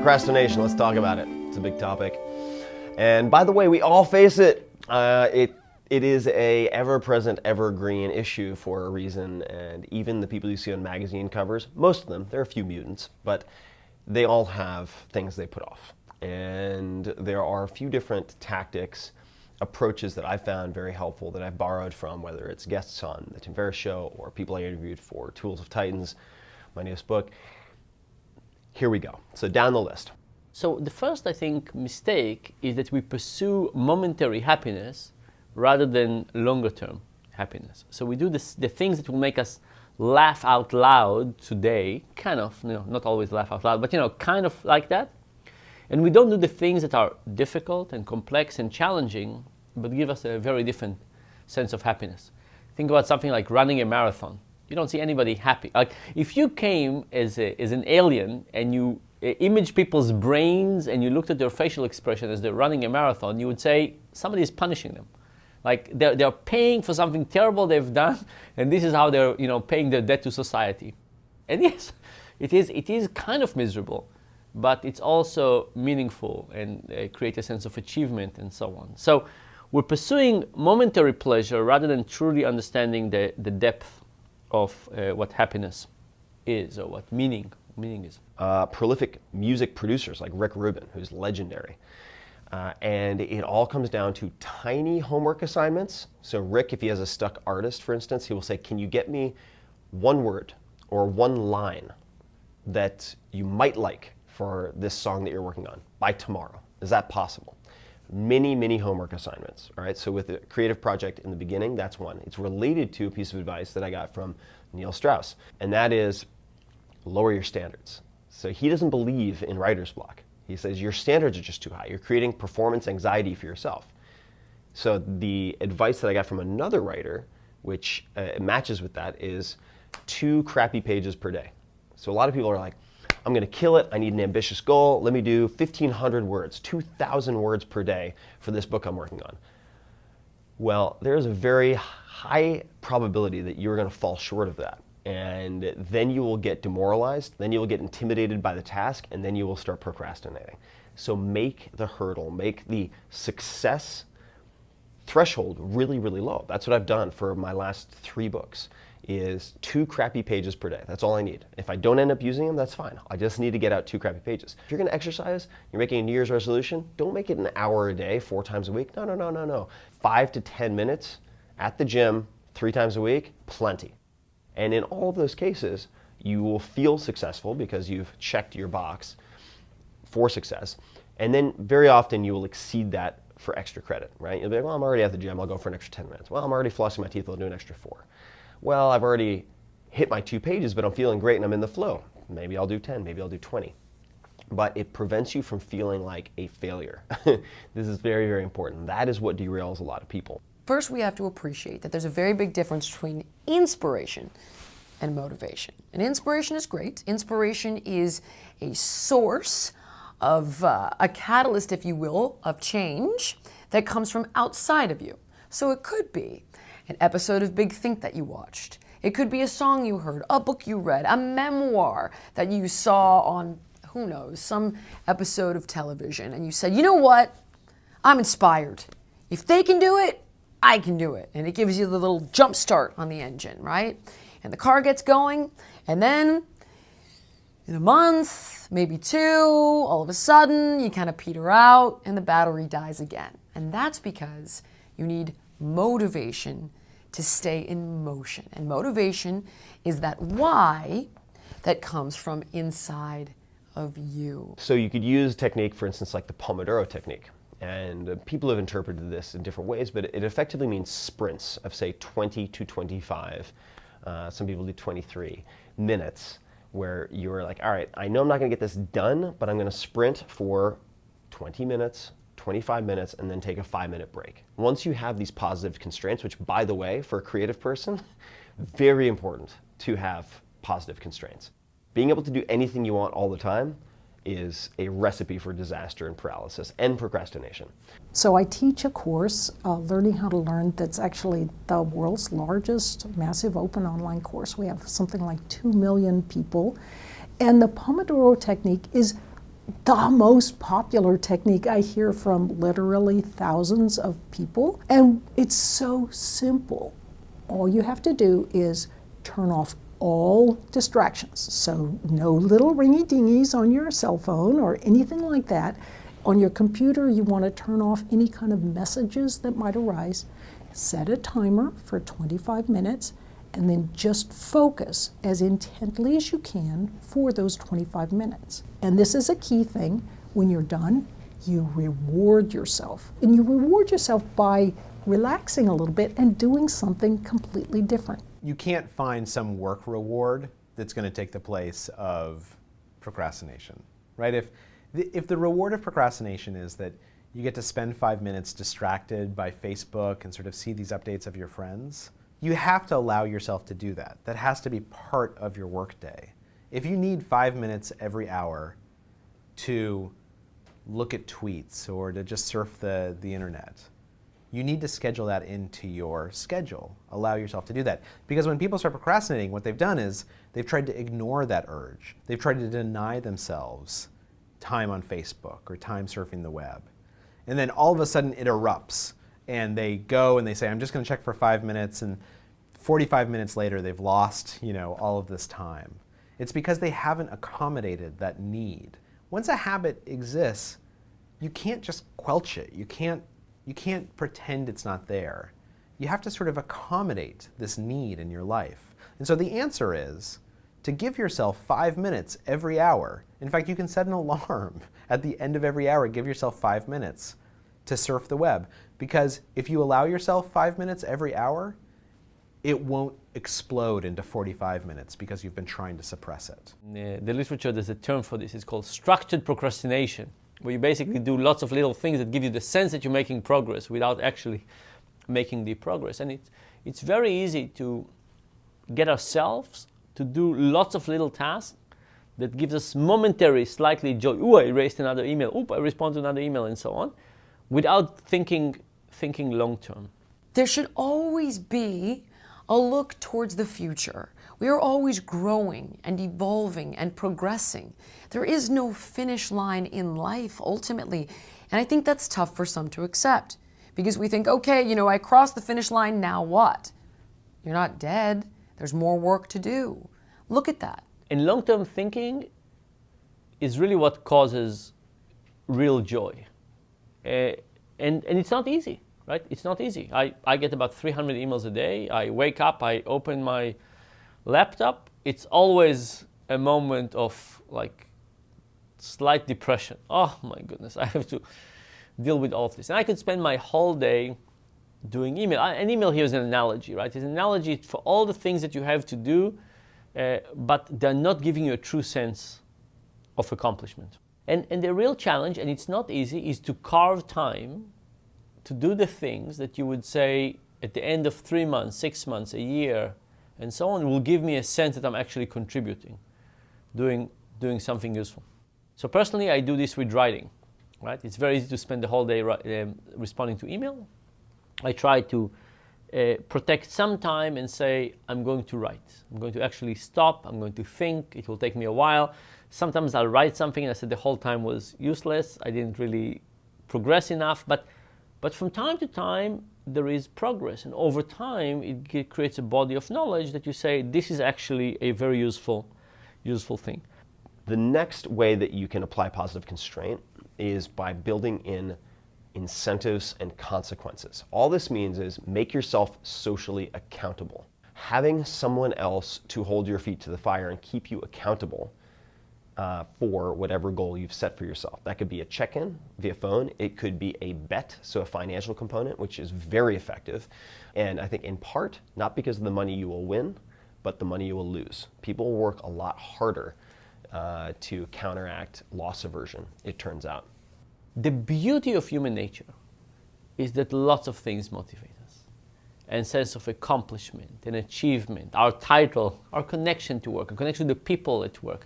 Procrastination, let's talk about it. It's a big topic. And by the way, we all face it. It is a ever-present, evergreen issue for a reason, and even the people you see on magazine covers, most of them, there are a few mutants, but they all have things they put off. And there are a few different tactics, approaches that I found very helpful that I've borrowed from, whether it's guests on the Tim Ferriss show or people I interviewed for Tools of Titans, my newest book. Here we go. So down the list. So the first, I think, mistake is that we pursue momentary happiness rather than longer-term happiness. So we do the things that will make us laugh out loud today, kind of, not always laugh out loud, but kind of like that. And we don't do the things that are difficult and complex and challenging, but give us a very different sense of happiness. Think about something like running a marathon. You don't see anybody happy. Like if you came as an alien and you imaged people's brains and you looked at their facial expression as they're running a marathon, you would say somebody is punishing them. Like they're paying for something terrible they've done, and this is how they're paying their debt to society. And yes, it is kind of miserable, but it's also meaningful and create a sense of achievement and so on. So we're pursuing momentary pleasure rather than truly understanding the depth of what happiness is or what meaning is. Prolific music producers like Rick Rubin, who's legendary. And it all comes down to tiny homework assignments. So Rick, if he has a stuck artist, for instance, he will say, can you get me one word or one line that you might like for this song that you're working on by tomorrow? Is that possible? Many homework assignments. All right, so with a creative project in the beginning, that's one. It's related to a piece of advice that I got from Neil Strauss, and that is lower your standards. So he doesn't believe in writer's block. He says your standards are just too high. You're creating performance anxiety for yourself. So the advice that I got from another writer, which matches with that, is 2 crappy pages per day. So a lot of people are like, I'm going to kill it. I need an ambitious goal. Let me do 1,500 words, 2,000 words per day for this book I'm working on. Well, there's a very high probability that you're going to fall short of that. And then you will get demoralized, then you will get intimidated by the task, and then you will start procrastinating. So make the hurdle, make the success threshold really low. That's what I've done for my last 3 books. Is 2 crappy pages per day. That's all I need. If I don't end up using them, that's fine. I just need to get out 2 crappy pages. If you're going to exercise, you're making a New Year's resolution, don't make it an hour a day, 4 times a week. No. 5 to 10 minutes at the gym, 3 times a week, plenty. And in all of those cases, you will feel successful because you've checked your box for success. And then very often you will exceed that for extra credit, right? You'll be like, well, I'm already at the gym, I'll go for an extra 10 minutes. Well, I'm already flossing my teeth, I'll do an extra 4. Well, I've already hit my 2 pages, but I'm feeling great and I'm in the flow. Maybe I'll do 10, maybe I'll do 20. But it prevents you from feeling like a failure. This is very important. That is what derails a lot of people. First, we have to appreciate that there's a very big difference between inspiration and motivation. And inspiration is great. Inspiration is a source of a catalyst, if you will, of change that comes from outside of you. So it could be an episode of Big Think that you watched. It could be a song you heard, a book you read, a memoir that you saw on, who knows, some episode of television, and you said, you know what? I'm inspired. If they can do it, I can do it. And it gives you the little jump start on the engine, right? And the car gets going, and then in a month, maybe 2, all of a sudden, you kind of peter out and the battery dies again. And that's because you need motivation to stay in motion. And motivation is that why that comes from inside of you. So you could use a technique, for instance, like the Pomodoro technique. And people have interpreted this in different ways, but it effectively means sprints of, say, 20 to 25, some people do 23 minutes, where you're like, all right, I know I'm not going to get this done, but I'm going to sprint for 20 minutes, 25 minutes, and then take a 5-minute break. Once you have these positive constraints, which, by the way, for a creative person, very important to have positive constraints. Being able to do anything you want all the time is a recipe for disaster and paralysis and procrastination. So I teach a course, Learning How to Learn, that's actually the world's largest massive open online course. We have something like 2 million people. And the Pomodoro technique is the most popular technique I hear from literally thousands of people. And it's so simple. All you have to do is turn off all distractions. So no little ringy dingies on your cell phone or anything like that. On your computer, you want to turn off any kind of messages that might arise. Set a timer for 25 minutes and then just focus as intently as you can for those 25 minutes. And this is a key thing. When you're done, you reward yourself. And you reward yourself by relaxing a little bit and doing something completely different. You can't find some work reward that's going to take the place of procrastination, right? If the reward of procrastination is that you get to spend 5 minutes distracted by Facebook and sort of see these updates of your friends, you have to allow yourself to do that. That has to be part of your workday. If you need 5 minutes every hour to look at tweets or to just surf the internet, you need to schedule that into your schedule. Allow yourself to do that. Because when people start procrastinating, what they've done is they've tried to ignore that urge. They've tried to deny themselves time on Facebook or time surfing the web. And then all of a sudden it erupts and they go and they say, I'm just going to check for 5 minutes, and 45 minutes later they've lost, all of this time. It's because they haven't accommodated that need. Once a habit exists, you can't just quelch it. You can't pretend it's not there. You have to sort of accommodate this need in your life. And so the answer is to give yourself 5 minutes every hour. In fact, you can set an alarm at the end of every hour. Give yourself 5 minutes to surf the web. Because if you allow yourself 5 minutes every hour, it won't explode into 45 minutes because you've been trying to suppress it. The literature, there's a term for this. It's called structured procrastination, where you basically do lots of little things that give you the sense that you're making progress without actually making the progress. And it's very easy to get ourselves to do lots of little tasks that gives us momentary, slightly joy. Ooh, I erased another email. Ooh, I respond to another email, and so on, without thinking long term. There should always be a look towards the future. We are always growing and evolving and progressing. There is no finish line in life, ultimately. And I think that's tough for some to accept, because we think, okay, I crossed the finish line, now what? You're not dead. There's more work to do. Look at that. And long-term thinking is really what causes real joy. And it's not easy, right? It's not easy. I get about 300 emails a day. I wake up, I open my laptop. It's always a moment of slight depression. Oh my goodness, I have to deal with all of this. And I could spend my whole day doing email. An email here is an analogy, right? It's an analogy for all the things that you have to do, but they're not giving you a true sense of accomplishment. And the real challenge, and it's not easy, is to carve time to do the things that you would say at the end of 3 months, 6 months, a year, and so on, will give me a sense that I'm actually contributing, doing something useful. So personally, I do this with writing, right? It's very easy to spend the whole day responding to email. I try to protect some time and say, I'm going to write. I'm going to actually stop. I'm going to think. It will take me a while. Sometimes I'll write something and I said the whole time was useless. I didn't really progress enough. But from time to time, there is progress. And over time, it creates a body of knowledge that you say, this is actually a very useful thing. The next way that you can apply positive constraint is by building in incentives and consequences. All this means is make yourself socially accountable. Having someone else to hold your feet to the fire and keep you accountable for whatever goal you've set for yourself. That could be a check-in via phone. It could be a bet, so a financial component, which is very effective. And I think in part, not because of the money you will win, but the money you will lose. People work a lot harder to counteract loss aversion, it turns out. The beauty of human nature is that lots of things motivate us. And sense of accomplishment and achievement, our title, our connection to work, our connection to people at work,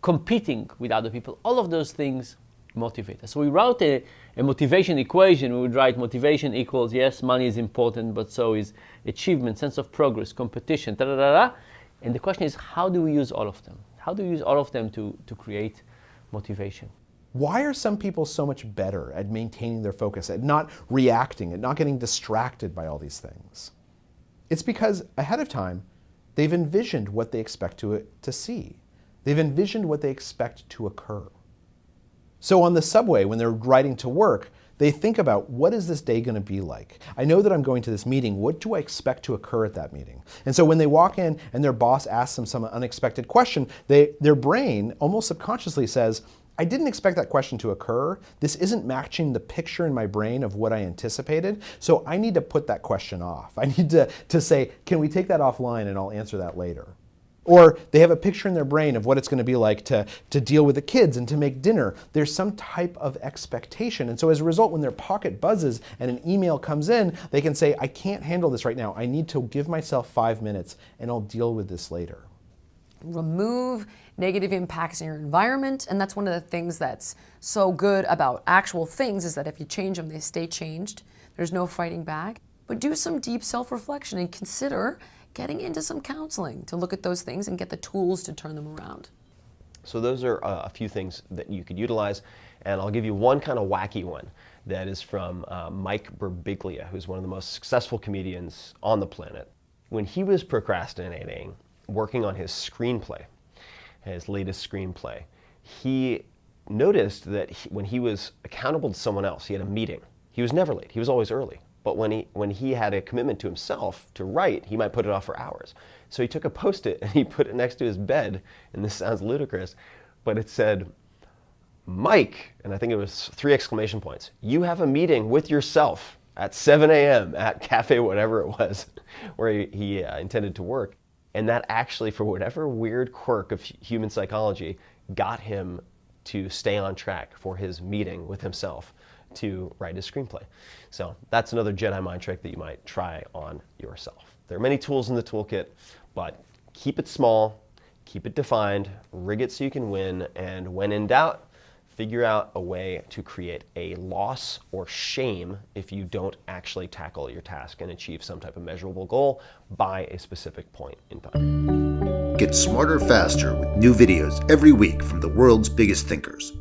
competing with other people, all of those things motivate us. So we wrote a motivation equation. We would write motivation equals, yes, money is important, but so is achievement, sense of progress, competition, da-da-da-da. And the question is, how do we use all of them? How do we use all of them to create motivation. Why are some people so much better at maintaining their focus, at not reacting, at not getting distracted by all these things? It's because ahead of time, they've envisioned what they expect to see. They've envisioned what they expect to occur. So on the subway, when they're riding to work, they think about, what is this day going to be like? I know that I'm going to this meeting. What do I expect to occur at that meeting? And so when they walk in and their boss asks them some unexpected question, their brain almost subconsciously says, I didn't expect that question to occur. This isn't matching the picture in my brain of what I anticipated, so I need to put that question off. I need to say, can we take that offline and I'll answer that later? Or they have a picture in their brain of what it's going to be like to deal with the kids and to make dinner. There's some type of expectation. And so as a result, when their pocket buzzes and an email comes in, they can say, I can't handle this right now. I need to give myself 5 minutes and I'll deal with this later. Remove negative impacts in your environment, and that's one of the things that's so good about actual things, is that if you change them, they stay changed. There's no fighting back. But do some deep self-reflection and consider getting into some counseling to look at those things and get the tools to turn them around. So those are a few things that you could utilize, and I'll give you one kind of wacky one that is from Mike Birbiglia, who's one of the most successful comedians on the planet. When he was procrastinating, working on his screenplay, his latest screenplay, he noticed that when he was accountable to someone else, he had a meeting, he was never late, he was always early. But when he had a commitment to himself to write, he might put it off for hours. So he took a Post-it and he put it next to his bed, and this sounds ludicrous, but it said, Mike, and I think it was 3 exclamation points, you have a meeting with yourself at 7 a.m. at cafe whatever it was, where he intended to work. And that actually, for whatever weird quirk of human psychology, got him to stay on track for his meeting with himself to write his screenplay. So that's another Jedi mind trick that you might try on yourself. There are many tools in the toolkit, but keep it small, keep it defined, rig it so you can win, and when in doubt, figure out a way to create a loss or shame if you don't actually tackle your task and achieve some type of measurable goal by a specific point in time. Get smarter faster with new videos every week from the world's biggest thinkers.